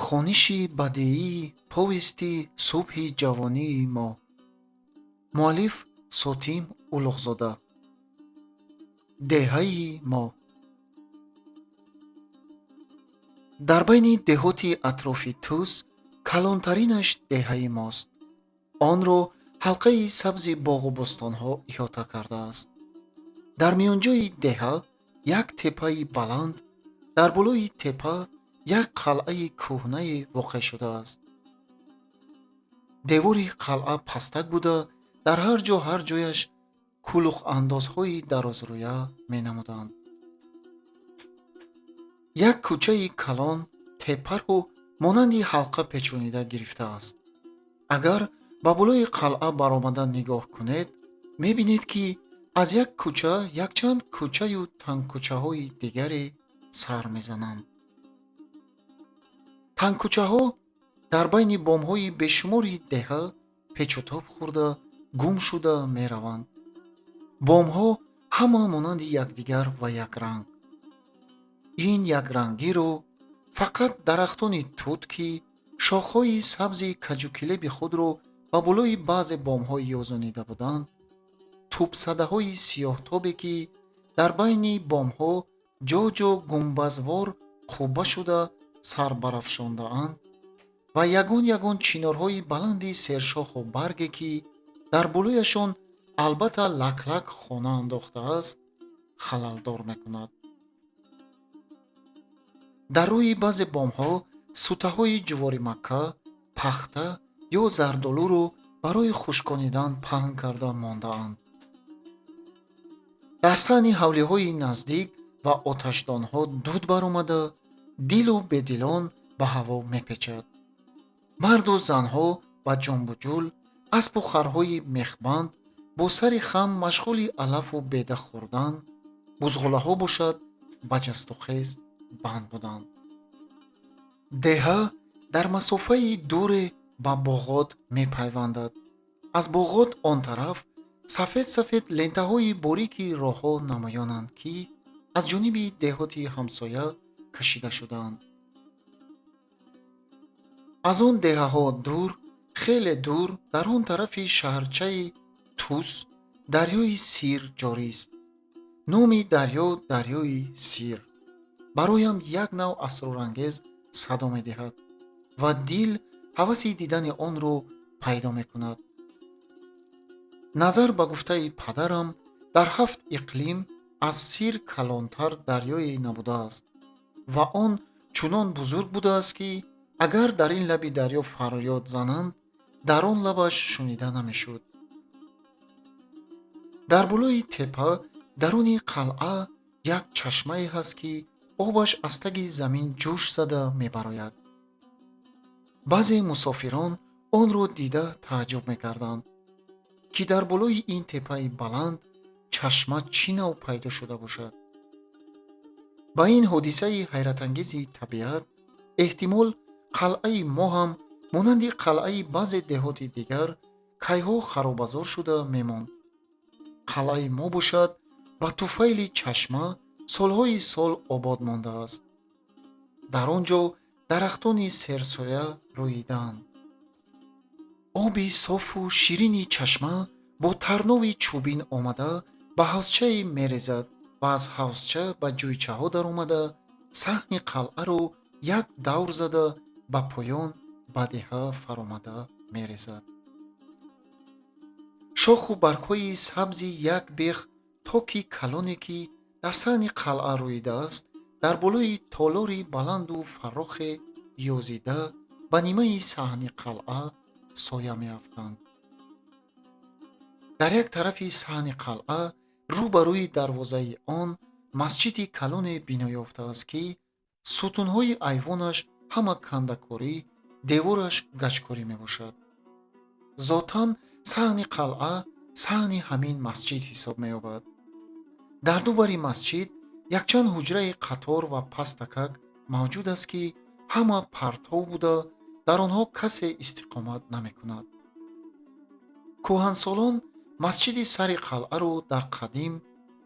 хониши бадеӣ повести субҳи ҷавонии мо. муаллиф Сотим Улуғзода. деҳаи мо. дар байни деҳоти атрофи Тус калонтаринаш деҳаи мост. онро ҳалқаи сабзи боғу бӯстонҳо иҳота кардааст. дар миёнҷои деҳа як теппаи баланд, дар болои теппа як қалъаи кӯҳнае воқеъ шудааст. девори қалъа пастак буда, дар ҳар ҷояш кулуқандозҳои дарозрӯя менамуданд. як кӯчаи калон теппаро монанди ҳалқа печонида гирифтааст. агар ба болои қалъа баромада нигоҳ кунед, мебинед ки аз як кӯча якчанд кӯчаю тангкӯчаҳои дигаре сар мезананд. тангкӯчаҳо дар байни бомҳои бешумори деҳа печутоб хӯрда гум шуда мераванд. бомҳо ҳама монанди якдигар ва якранг. ин якрангиро фақат дарахтони тут, ки шохҳои сабзи каҷукилеби худро ба болои баъзе бомҳо ёзонида буданд, тӯбсадаҳои сиёҳтобе, ки дар байни бомҳо ҷо гумбазвор қубба шуда сарбарафшондаанд, ва ягон чинорҳои баланди сершоху барге, ки дар болояшон албатта лак хона андохтааст, халалдор мекунад. дар рӯи баъзе бомҳо сутаҳои ҷуворимакка, пахта ё зардолуро барои хушконидан паҳн карда мондаанд. дар саҳни ҳавлиҳои наздик ва оташдонҳо дуд баромада, дилу бедилон ба ҳаво мепечад. марду занҳо ба ҷунбуҷул, аспу харҳои мехбанд бо сари хам машғули алафу беда хӯрдан, бузғулаҳо бошад ба ҷастухез банд буданд. деҳа дар масофаи дуре ба боғот мепайвандад. аз боғот он тараф сафед лентаҳои борики роҳҳо намоёнанд, ки аз ҷониби деҳоти ҳамсоя кашида шудаанд. аз он деҳаҳо дур, хеле дур, дар он тарафи шаҳрчаи Тус дарёи Сир ҷорист. номи дарё дарёи Сир бароям як нав асрорангез садо медиҳад ва дил ҳаваси дидани онро пайдо мекунад. назар ба гуфтаи падарам, дар 7 иқлим аз Сир калонтар дарёе набудааст ва он чунон бузург будааст, ки агар дар ин лаби дарё фарёд зананд, дар он лабаш шунида намешуд. дар болои теппа даруни қалъа як чашмае ҳаст, ки обаш аз таги замин ҷӯш зада мебарояд. баъзе мусофирон онро дида тааҷҷуб мекарданд, ки дар болои ин теппаи баланд чашма чӣ нав пайдо шуда бошад. ба ин ҳодисаи ҳайратангези табиат эҳтимол қалъаи мо ҳам монанди қалъаи баъзе деҳоти дигар кайҳо харобазор шуда мемонд. қалъаи мо бошад ба туфайли чашма солҳои сол обод мондааст. дар он ҷо дарахтони серсоя рӯидаанд. оби софу ширини чашма бо тарнови чӯбин омада ба ҳавзчае мерезад ва аз ҳавзча ба ҷӯйчаҳо даромада, саҳни қалъаро як давр зада ба поён ба деҳа фаромада мерезад. шоху баргҳои сабзи як бех токи калоне, ки дар саҳни қалъа рӯидааст, дар болои толори баланду фарохе ёзида ба нимаи саҳни қалъа соя меафканд. дар як тарафи саҳни қалъа рӯ ба рӯи дарвозаи он масҷиди калоне бино ёфтааст, ки сутунҳои айвонаш ҳама кандакорӣ, девораш гаҷкорӣ мебошад. зотан саҳни қалъа саҳни ҳамин масҷид ҳисоб меёбад. дар ду бари масҷид якчанд ҳуҷраи қатор ва пастакак мавҷуд аст, ки ҳама партов буда, дар онҳо касе истиқомат намекунад. кӯҳансолон масҷиди сари қалъаро дар қадим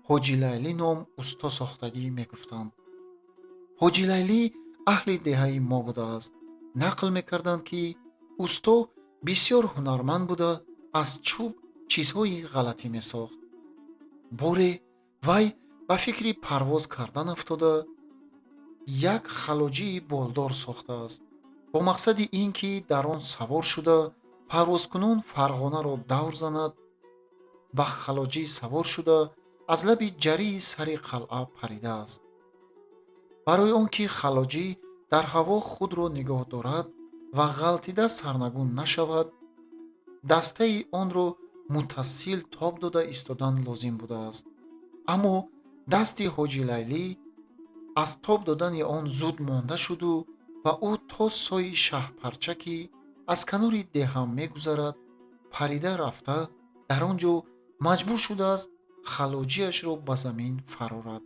ҳоҷи Лайлӣ ном усто сохтагӣ мегуфтанд. ҳоҷи Лайлӣ аҳли деҳаи мо будааст. нақл мекарданд, ки усто бисёр ҳунарманд буда аз чӯб чизҳои ғалатӣ месохт. боре вай ба фикри парвоз кардан афтода, як халоҷии болдор сохтааст, бо мақсади ин ки дар он савор шуда парвозкунон Фарғонаро давр занад. ба халоҷӣ савор шуда аз лаби ҷарии сари қалъа паридааст. барои он ки халоҷӣ дар ҳаво худро нигоҳ дорад ва ғалтида сарнагун нашавад, дастаи онро муттасил тоб дода истодан лозим будааст. аммо дасти ҳоҷи Лайлӣ аз тоб додани он зуд монда шуду ва ӯ то сои шаҳпарча, ки аз канори деҳа мегузарад, парида рафта, дар он ҷо маҷбур шудааст халоҷиашро ба замин фарорад.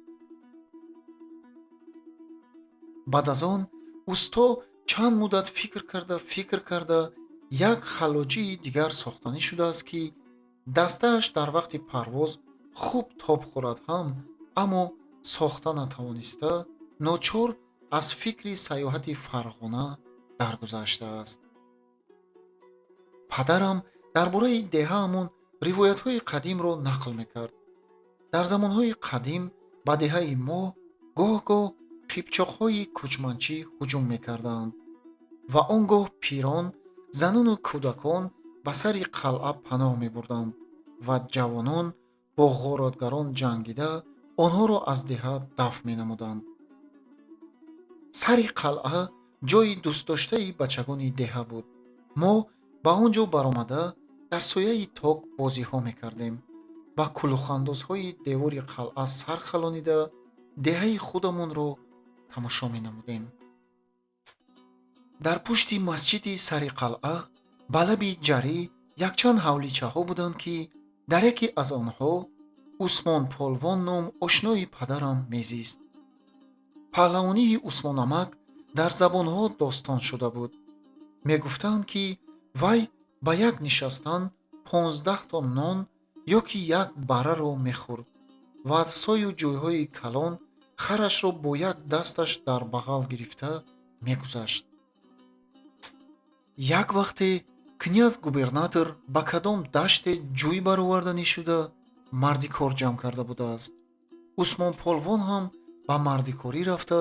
баъд аз он усто чанд муддат фикр карда як халоҷии дигар сохтанӣ шудааст, ки дастааш дар вақти парвоз хуб тоб хӯрад ҳам, аммо сохта натавониста, ночор аз фикри сайёҳати Фарғона даргузаштааст. падарам дар бораи деҳаамон ривоятҳои қадимро нақл мекард. дар замонҳои қадим ба деҳаи мо гоҳ-гоҳ қипчоқҳои кӯчманчӣ ҳуҷум мекарданд ва он гоҳ пирон, занону кӯдакон ба сари қалъа паноҳ мебурданд ва ҷавонон бо ғоротгарон ҷангида онҳоро аз деҳа дафт менамуданд. сари қалъа ҷои дӯстдоштаи бачагони деҳа буд. мо ба он ҷо баромада дар сояи ток бозиҳо мекардем. ба кулухандозҳои девори қалъа сар халонида деҳаи худамонро тамошо менамудем. дар пушти масҷиди сари қалъа ба лаби ҷарӣ якчанд ҳавличаҳо буданд, ки дар яке аз онҳо Усмон Полвон ном ошнои падарам мезист. паҳлавонии Усмонамак дар забонҳо достон шуда буд. мегуфтанд, ки вай ба як нишастан 15 то нон ё ки як барраро мехӯрд ва аз сою ҷойҳои калон харашро бо як дасташ дар бағал гирифта мегузашт. як вақте княз губернатор ба кадом даште ҷӯй бароварданӣ шуда марди кор ҷамъ карда будааст. Усмон Полвон ҳам ба мардикорӣ рафта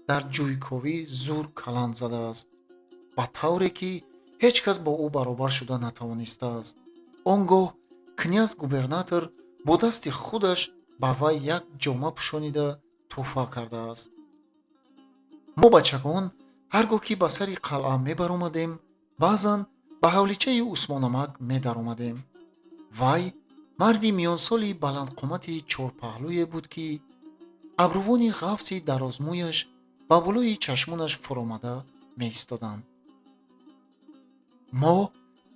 дар ҷӯйковӣ зур каланд задааст, ба тавре ки ҳеҷ кас бо ӯ баробар шуда натавонистааст. он гоҳ княз губернатор бо дасти худаш ба вай як ҷома пӯшонида тӯҳфа кардааст. мо бачагон ҳар гоҳ ки ба сари қалъа мебаромадем, баъзан ба ҳавличаи Усмонамак медаромадем. вай марди миёнсоли баландқомати чорпаҳлӯе буд, ки абрувони ғафси дарозмӯяш ба болои чашмонаш фуромада меистоданд. мо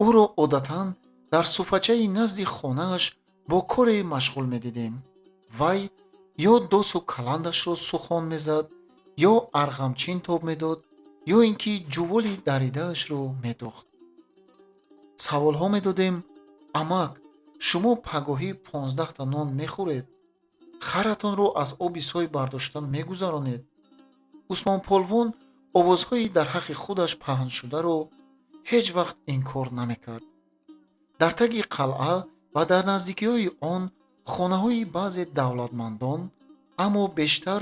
ӯро одатан дар суфачаи назди хонааш бо коре машғул медидем. вай ё досу каландашро сухон мезад, ё арғамчин тоб медод, ё ин ки ҷуволи даридаашро медӯхт. саволҳо медодем: амак, шумо пагоҳӣ 15 та нон мехӯред? харатонро аз оби сой бардоштан мегузаронед? Усмон Полвон овозҳои дар ҳаққи худаш паҳншударо ҳеҷ вақт инкор намекард. дар таги қалъа ва дар наздикиҳои он хонаҳои баъзе давлатмандон, аммо бештар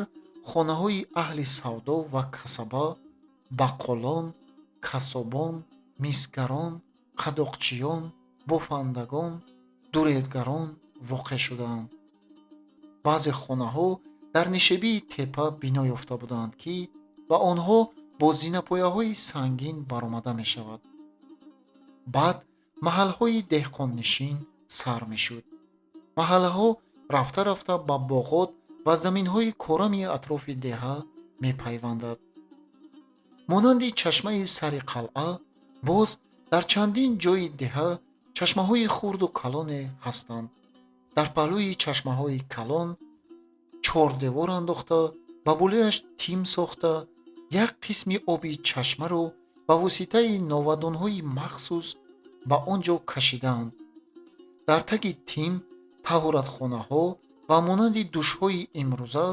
хонаҳои аҳли савдо ва касаба, баққолон, касобон, мисгарон, қадоқчиён, бофандагон, дуредгарон воқеъ шудаанд. баъзе хонаҳо дар нишебии теппа бино ёфта буданд, ки ба онҳо бо зинапояҳои сангин баромада мешавад. баъд маҳалҳои деҳқоннишин сар мешуд. маҳаллаҳо рафта рафта ба боғот ва заминҳои корами атрофи деҳа мепайвандад. монанди чашмаи сари қалъа боз дар чандин ҷойи деҳа чашмаҳои хурду калоне ҳастанд. дар паҳлӯи чашмаҳои калон чордевор андохта, ба болояш тим сохта, як қисми оби чашмаро ба воситаи новадонҳои махсус ба он ҷо кашидаанд. дар таги тим таҳоратхонаҳо ва монанди душҳои имрӯза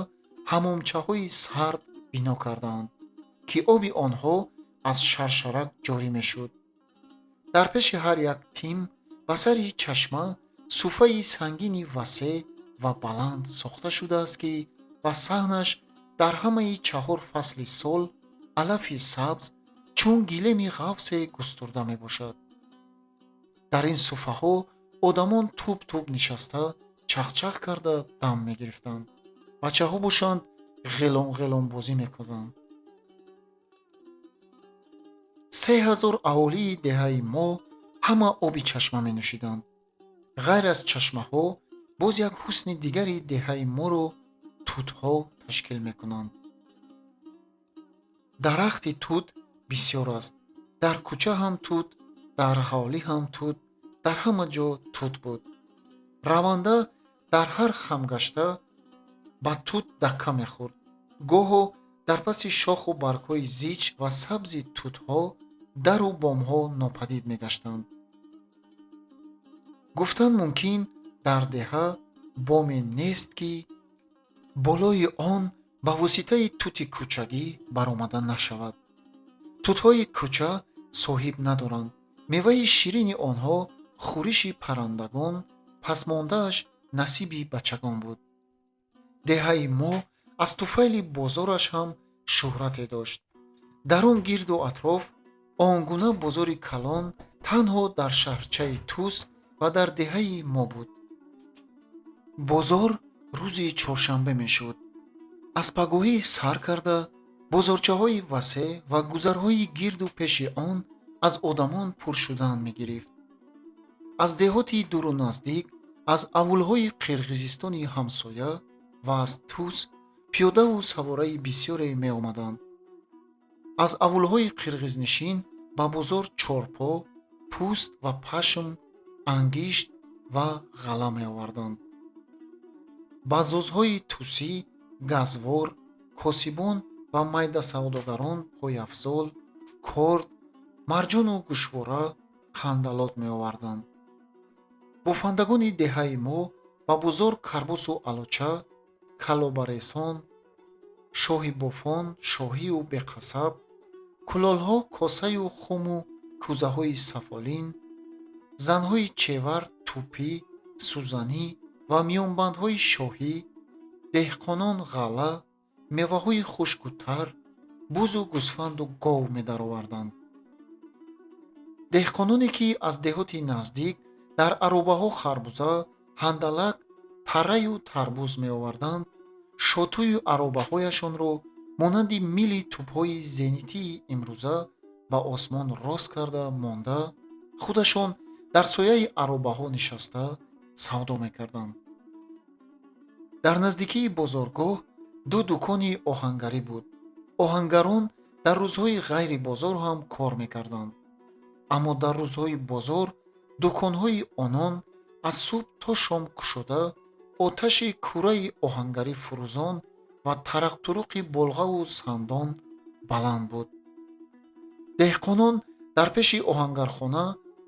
ҳамомчаҳои сард бино кардаанд, ки оби онҳо аз шаршарак ҷорӣ мешуд. дар пеши ҳар як тим ба сари чашма суфаи сангини васеъ ва баланд сохта шудааст, ки ба саҳнаш дар ҳамаи 4 фасли сол алафи сабз чун гилеми ғафсе густурда мебошад. дар ин суфаҳо одамон тӯб-тӯб нишаста чахчах карда дам мегирифтанд. бачаҳо бошанд ғилом-ғиломбозӣ мекарданд. 3000 аҳолии деҳаи мо ҳама оби чашма менӯшиданд. ғайр аз чашмаҳо боз як ҳусни дигари деҳаи моро тутҳо ташкил мекунанд. дарахти тут бисёр аст. дар кӯча ҳам тут, дар ҳавлӣ ҳам тут, дар ҳама ҷо тут буд. раванда дар ҳар хамгашта ба тут дакка мехӯрд. гоҳо дар паси шоху баргҳои зич ва сабзи тутҳо дару бомҳо нопадид мегаштанд. гуфтан мумкин дар деҳа боме нест, ки болои он ба воситаи тути кӯчагӣ баромада нашавад. тутҳои кӯча соҳиб надоранд. меваи ширини онҳо хӯриши паррандагон, пасмондааш насиби бачагон буд. деҳаи мо аз туфайли бозораш ҳам шӯҳрате дошт. дар он гирду атроф он гуна бозори калон танҳо дар шаҳрчаи Тус ва дар деҳаи мо буд. бозор рӯзи чоршанбе мешуд. аспагоҳӣ сар карда, бозорчаҳои васеъ ва гузарҳои гирду пеши он аз одамон пур шудан мегирифт. аз деҳоти дуру наздик, аз авулҳои қирғизистони ҳамсоя ва аз Тус пиёдаву савораи бисёре меомаданд. аз авулҳои қирғизнишин ба бозор чорпо, пӯст ва пашм, ангишт ва ғала меоварданд. базозҳои тусӣ, газвор, косибон ва майдасавдогарон пойафзол, корд, марҷону гӯшвора қандалот меоварданд. бофандагони деҳаи мо ба бозор карбосу алоча, калобаресон, шоҳи бофон, шоҳию беқасаб, кулолҳо, косаю хуму кӯзаҳои сафолин, занҳои чевар, тӯпӣ, сӯзанӣ ва миёнбандҳои шоҳӣ, деҳқонон ғала, меваҳои хушку тар, бузу гӯсфанду гов медароварданд. деҳқононе, ки аз деҳоти наздик дар аробаҳо харбуза, ҳандалак, парраю тарбуз меоварданд, шотӯю аробаҳояшонро монанди мили тӯбҳои зенитии имрӯза ба осмон рост карда монда, худашон дар сояи аробаҳо нишаста савдо мекарданд. дар наздикии бозоргоҳ 2 дукони оҳангарӣ буд. оҳангарон дар рӯзҳои ғайри бозор ҳам кор мекарданд. аммо дар рӯзҳои бозор дуконҳои онон аз субҳ то шом кушода, оташи кӯраи оҳангарӣ фурӯзон ва тарақтуруқи болғаву сандон баланд буд. деҳқонон дар пеши оҳангархона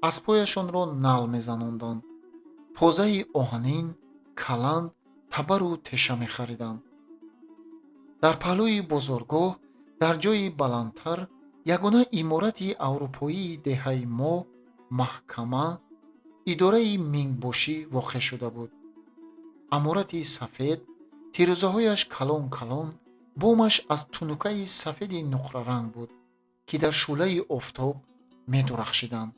аспҳояшонро нал мезанонданд. позаи оҳанин, каланд, табару теша мехариданд. дар паҳлӯи бозоргоҳ дар ҷойи баландтар ягона иморати аврупоии деҳаи мо, маҳкама, идораи мингбошӣ воқеъ шуда буд. аморати сафед, тирӯзаҳояш калон-калон, бомаш аз тунукаи сафеди нуқраранг буд, ки дар шӯълаи офтоб медурахшиданд.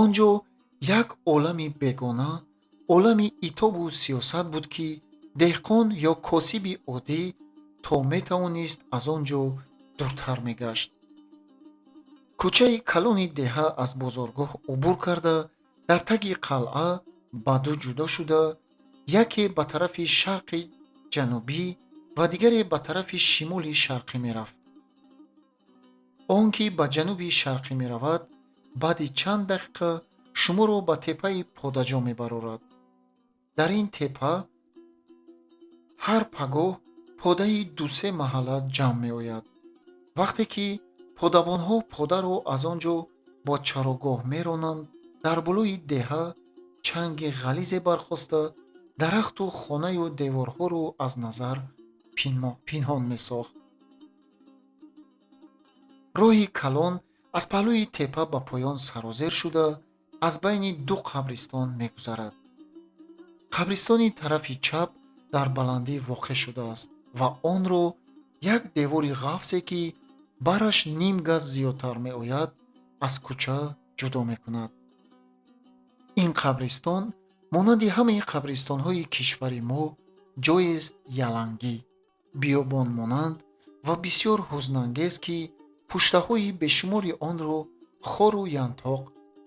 он ҷо як олами бегона, олами итобу сиёсат буд, ки деҳқон ё косиби оддӣ то метавонист аз он ҷо дуртар мегашт. кӯчаи калони деҳа аз бозоргоҳ убур карда, дар таги қалъа ба ду ҷудо шуда, яке ба тарафи шарқи ҷанубӣ ва дигаре ба тарафи шимоли шарқӣ мерафт. он ки ба ҷануби шарқӣ меравад, баъди чанд дақиқа шуморо ба теппаи подаҷо мебарорад. дар ин теппа ҳар пагоҳ подаи 2-3 маҳалла ҷамъ меояд. вақте ки подабонҳо подаро аз он ҷо бо чарогоҳ меронанд, дар болои деҳа чанги ғализе бархоста, дарахту хонаю деворҳоро аз назар пинҳон месохт. роҳи калон аз паҳлӯи теппа ба поён сарозер шуда аз байни ду қабристон мегузарад. қабристони тарафи чап дар баландӣ воқеъ шудааст ва онро як девори ғафзе ки бараш ним газ зиёдтар меояд аз кӯча ҷудо мекунад. ин қабристон монанди ҳамаи қабристонҳои кишвари мо ҷоест ялангӣ, биёбонмонанд ва бисёр ҳузнангез, ки пуштаҳои бешумори онро хору янтоқ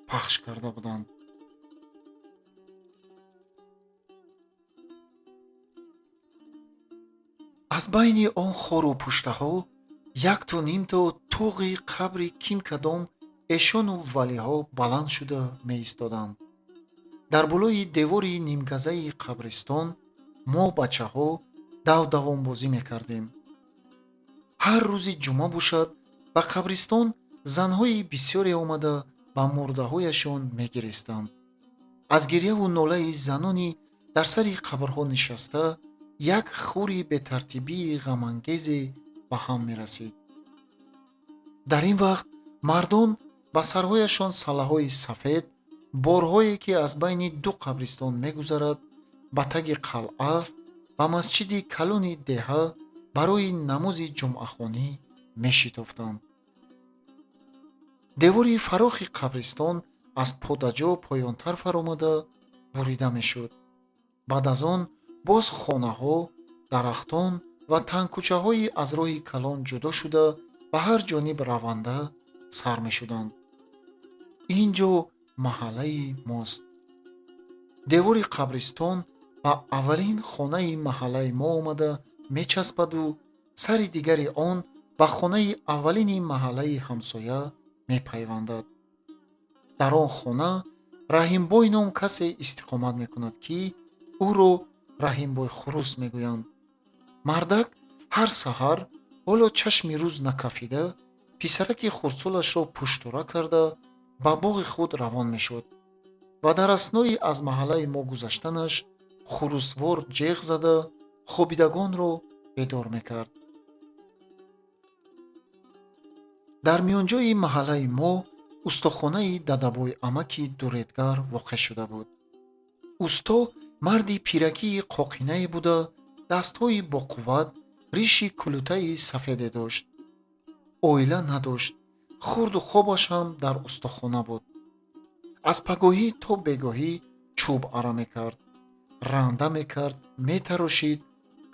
пахш карда буданд. аз байни он хору пуштаҳо якту нимто туғи қабри кимкадом эшону валиҳо баланд шуда меистоданд. дар болои девори нимгазаи қабристон мо бачаҳо давдавонбозӣ мекардем. ҳар рӯзи ҷумъа бошад ба қабристон занҳои бисёре омада ба мурдаҳояшон мегиристанд. аз гирьяву нолаи занони дар сари қабрҳо нишаста як хури бетартибии ғамангезе ба ҳам мерасид. дар ин вақт мардон ба сарҳояшон салаҳои сафед, борҳое ки аз байни ду қабристон мегузарад, ба таги қалъа ба масҷиди калони деҳа барои намози ҷумъахонӣ мешитофтанд. девори фарохи қабристон аз подаҷо поёнтар фаромада бурида мешуд. баъд аз он боз хонаҳо, дарахтон ва тангкӯчаҳои аз роҳи калон ҷудо шуда ба ҳар ҷониб раванда сар мешуданд. ин ҷо маҳаллаи мост. девори қабристон ба аввалин хонаи маҳаллаи мо омада мечаспаду сари дигари он ба хонаи аввалини маҳаллаи ҳамсоя мепайвандад. дар он хона раҳимбой ном касе истиқомат мекунад, ки ӯро раҳимбой хурус мегӯянд. мардак ҳар саҳар ҳоло чашми рӯз накафида, писараки хурдсолашро пуштура карда ба боғи худ равон мешуд ва дар аснои аз маҳаллаи мо гузаштанаш хурусвор ҷеғ зада хобидагонро бедор мекард. дар миёнҷои маҳаллаи мо устохонаи дадабой амаки дуретгар воқеъ шуда буд. усто марди пиракии қоқинае буда, дастҳои боқувват, риши кулутаи сафеде дошт. оила надошт. хурду хобаш ҳам дар устохона буд. аз пагоҳӣ то бегоҳӣ чӯб ара мекард, ранда мекард, метарошид,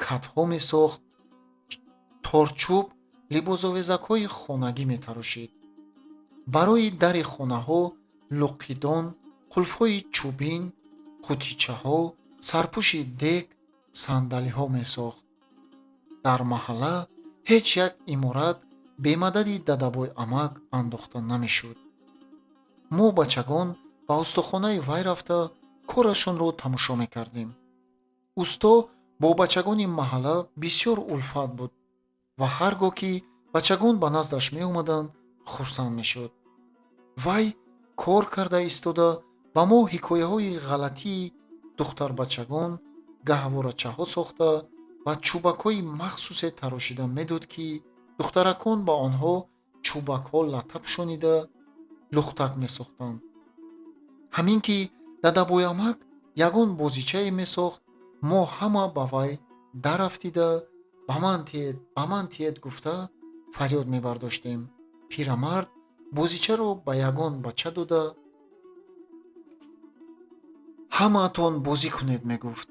катҳо месохт, торчӯб либозовезакҳои хонагӣ метарошид. барои дари хонаҳо луқидон, қулфҳои чӯбин, қутичаҳо, сарпӯши дег, сандалиҳо месохт. дар маҳалла ҳеҷ як иморат бемадади дадабой амак андохта намешуд. мо бачагон ба устохонаи вай рафта корашонро тамошо мекардем. усто бо бачагони маҳалла бисёр улфат буд ва ҳар гоҳ ки бачагон ба наздаш меомаданд, хурсанд мешуд. вай кор карда истода ба мо ҳикояҳои ғалатии духтарбачагон, гаҳворачаҳо сохта ва чӯбакҳои махсусе тарошида медод, ки духтаракон ба онҳо чӯбакҳо латта пӯшонида лухтак месохтанд. ҳамин ки дадабойамак ягон бозичае месохт, мо ҳама ба вай дарафтида ба ман тиед гуфта фарёд мебардоштем. пирамард бозичаро ба ягон бача дода ҳамаатон бозӣ кунед мегуфт.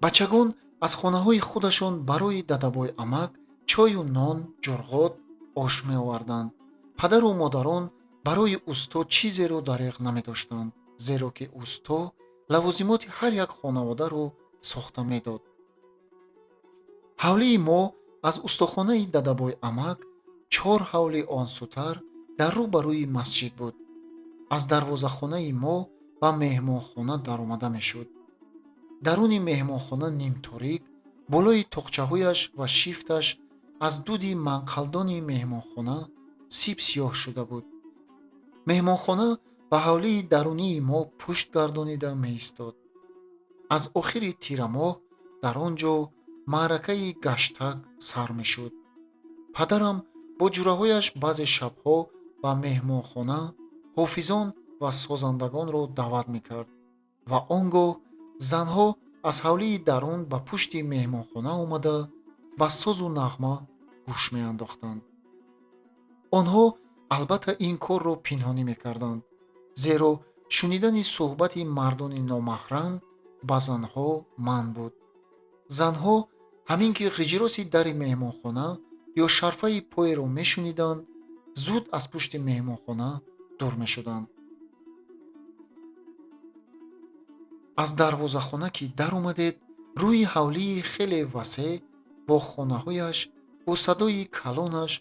бачагон аз хонаҳои худашон барои дадабой амак чою нон, ҷурғот, ош меоварданд. падару модарон барои усто чизеро дареғ намедоштанд, зеро ки усто лавозимоти ҳар як хонаводаро сохта медод. ҳавлии мо аз устохонаи дадабой амак 4 ҳавли он сутар дар рӯ ба рӯи масҷид буд. аз дарвозахонаи мо ба меҳмонхона даромада мешуд. даруни меҳмонхона нимторик, болои тоқчаҳояш ва шифташ аз дуди манқалдони меҳмонхона сиб сиёҳ шуда буд. меҳмонхона ба ҳавлии дарунии мо пушт гардонида меистод. аз охири тирамоҳ дар он ҷо маъракаи гаштак сар мешуд. падарам бо ҷураҳояш баъзе шабҳо ба меҳмонхона ҳофизон ва созандагонро даъват мекард ва он гоҳ занҳо аз ҳавлии дарун ба пушти меҳмонхона омада ба созу нағма гӯш меандохтанд. онҳо албатта ин корро пинҳонӣ мекарданд, зеро шунидани суҳбати мардони номаҳрам ба занҳо манъ буд. занҳо ҳамин ки ғиҷроси дари меҳмонхона ё шарфаи поеро мешуниданд, зуд аз пушти меҳмонхона дур мешуданд. аз дарвозахона ки дар омадед, рӯи ҳавлии хеле васеъ бо хонаҳояш, бо садои калонаш,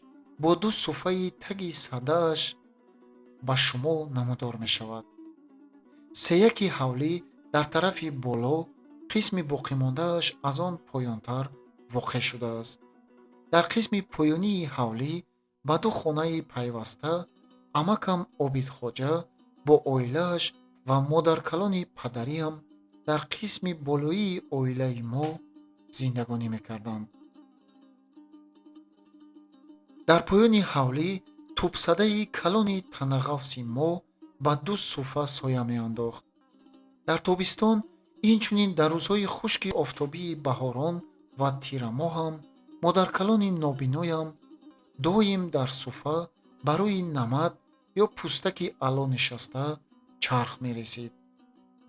бо ду суфаи таги саддааш ба шумо намудор мешавад. сеяки ҳавлӣ дар тарафи боло, қисми боқимондааш аз он поёнтар воқеъ шудааст. дар қисми поёнии ҳавлӣ ба ду хонаи пайваста амакам Обидхоҷа бо оилааш ва модаркалони падариам дар қисми болоии оилаи мо зиндагонӣ мекарданд. дар поёни ҳавлӣ тӯбсадаи калони танағафси мо ба ду суфа соя меандохт. дар тобистон, инчунин дар рӯзҳои хушки офтобии баҳорон ва тирамоҳам модаркалони нобиноям доим дар суфа ба рӯи намад ё пӯстаки ало нишаста чарх мересид.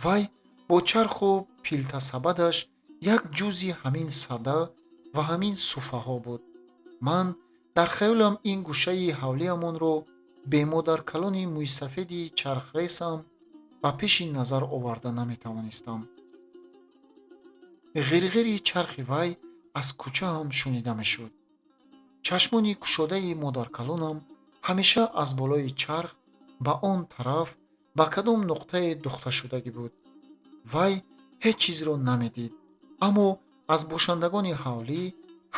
вай бо чарху пилтасабадаш як ҷузъи ҳамин садда ва ҳамин суфаҳо буд. ман дар хаёлам ин гӯшаи ҳавлиамонро бе модаркалони мӯйсафеди чархресам ба пеши назар оварда наметавонистам. ғирғири чархи вай аз кӯчаам шунида мешуд. чашмони кушодаи модаркалонам ҳамеша аз болои чарх ба он тараф ба кадом нуқтае духташудагӣ буд. вай ҳеҷ чизро намедид, аммо аз бошандагони ҳавлӣ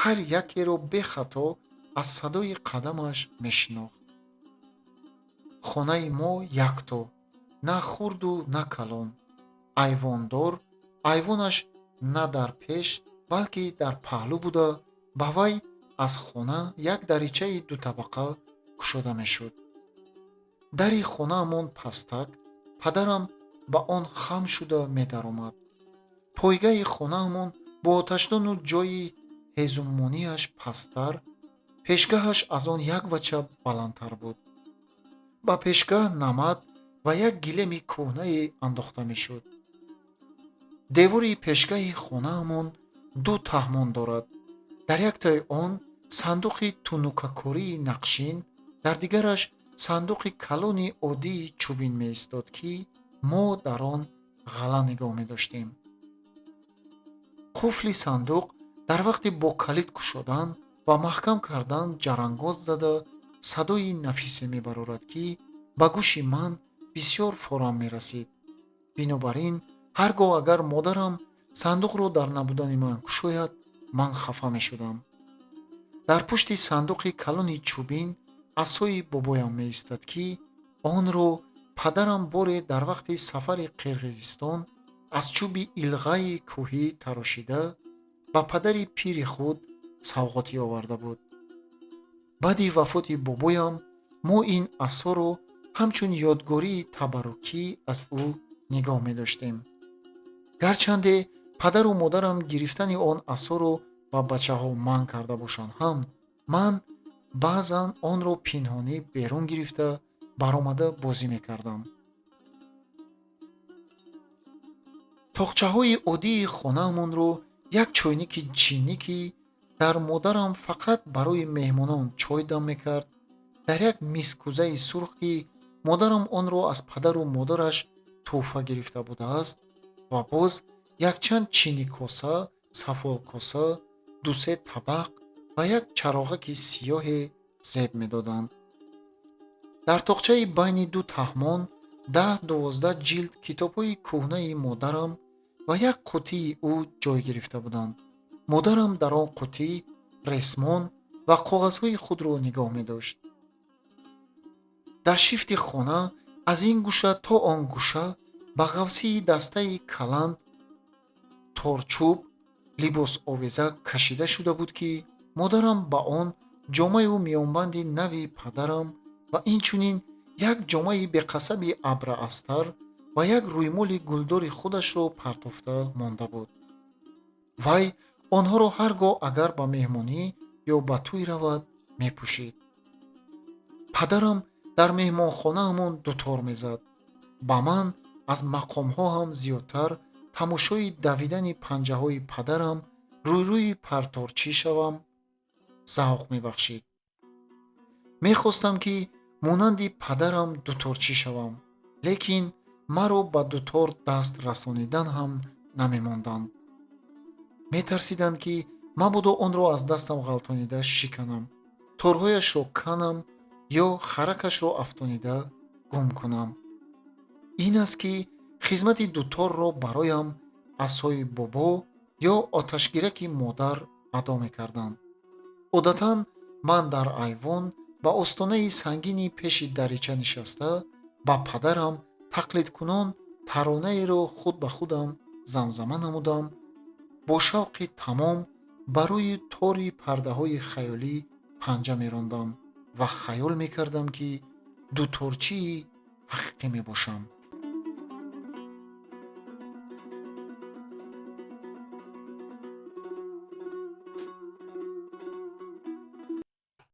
ҳар якеро бехато аз садои қадамаш мешинохт. хонаи мо якто, на хурду на калон, айвондор, айвонаш на дар пеш, балки дар паҳлӯ буда, ба вай аз хона як даричаи дутабақа кушода мешуд. дари хонаамон пастак, падарам ба он хам шуда медаромад. пойгаи хонаамон бо оташдону ҷои ҳезуммонияш пасттар, пешгаҳаш аз он як вача баландтар буд. ба пешгаҳ намад ва як гилеми кӯҳнае андохта мешуд. девори пешгаҳи хонаамон ду таҳмон дорад. дар яктаи он сандуқи тунукакории нақшин, дар дигараш сандуқи калони оддии чӯбин меистод, ки мо дар он ғала нигоҳ медоштем. қуфли сандуқ дар вақти бо калид кушодан ва маҳкам кардан ҷарангоз зада садои нафисе мебарорад, ки ба гӯши ман бисёр форам мерасид. бинобар ин ҳар гоҳ агар модарам сандуқро дар набудани ман кушояд, ман хафа мешудам. дар пушти сандуқи калони чӯбин асои бобоям меистад, ки онро падарам боре дар вақти сафари Қирғизистон аз чӯби илғаи кӯҳӣ тарошида ба падари пири худ савғотӣ оварда буд. баъди вафоти бобоям мо ин асоро ҳамчун ёдгории табаррукӣ аз ӯ нигоҳ медоштем. гарчанде падару модарам гирифтани он асоро ба бачаҳо манъ карда бошанд ҳам, ман баъзан онро пинҳонӣ берун гирифта баромада бозӣ мекардам. тоқчаҳои оддии хонаамонро як чойники чинӣ, ки дар модарам фақат барои меҳмонон чой дам мекард, дар як мискӯзаи сурх, ки модарам онро аз падару модараш тӯҳфа гирифта будааст, ва боз якчанд чиникоса, сафолкоса, дусе табақ ва як чароғаки сиёҳе зеб медоданд. дар тоқчаи байни ду таҳмон 10-12 ҷилд китобҳои кӯҳнаи модарам ва як қуттии ӯ ҷой гирифта буданд. модарам дар он қуттӣ ресмон ва коғазҳои худро нигоҳ медошт. дар шифти хона аз ин гӯша то он гӯша ба ғафсии дастаи каланд, торчӯб, либосовеза кашида шуда буд, ки модарам ба он ҷомаю миёнбанди нави падарам ва инчунин як ҷомаи беқасаби абраастар ва як рӯймоли гулдори худашро партофта монда буд. вай онҳоро ҳар гоҳ агар ба меҳмонӣ ё ба тӯй равад мепӯшид. падарам дар меҳмонхонаамон дутор мезад. ба ман аз мақомҳо ҳам зиёдтар тамошои давидани панҷаҳои падарам рӯй-рӯйи парторчӣ шавам завқ мебахшид. мехостам, ки монанди падарам дуторчӣ шавам, лекин маро ба дутор даст расонидан ҳам намемонданд. метарсиданд, ки мабодо онро аз дастам ғалтонида шиканам, торҳояшро канам ё харакашро афтонида гум кунам. ин аст, ки хизмати дуторро бароям асои бобо ё оташгираки модар адо мекарданд. одатан ман дар айвон ба остонаи сангини пеши дарича нишаста ба падарам тақлидкунон таронаеро худ ба худам замзама намудам, бо шавқи тамом барои тори пардаҳои хаёлӣ панҷа мерондам ва хаёл мекардам, ки дуторчии ҳақиқӣ мебошам.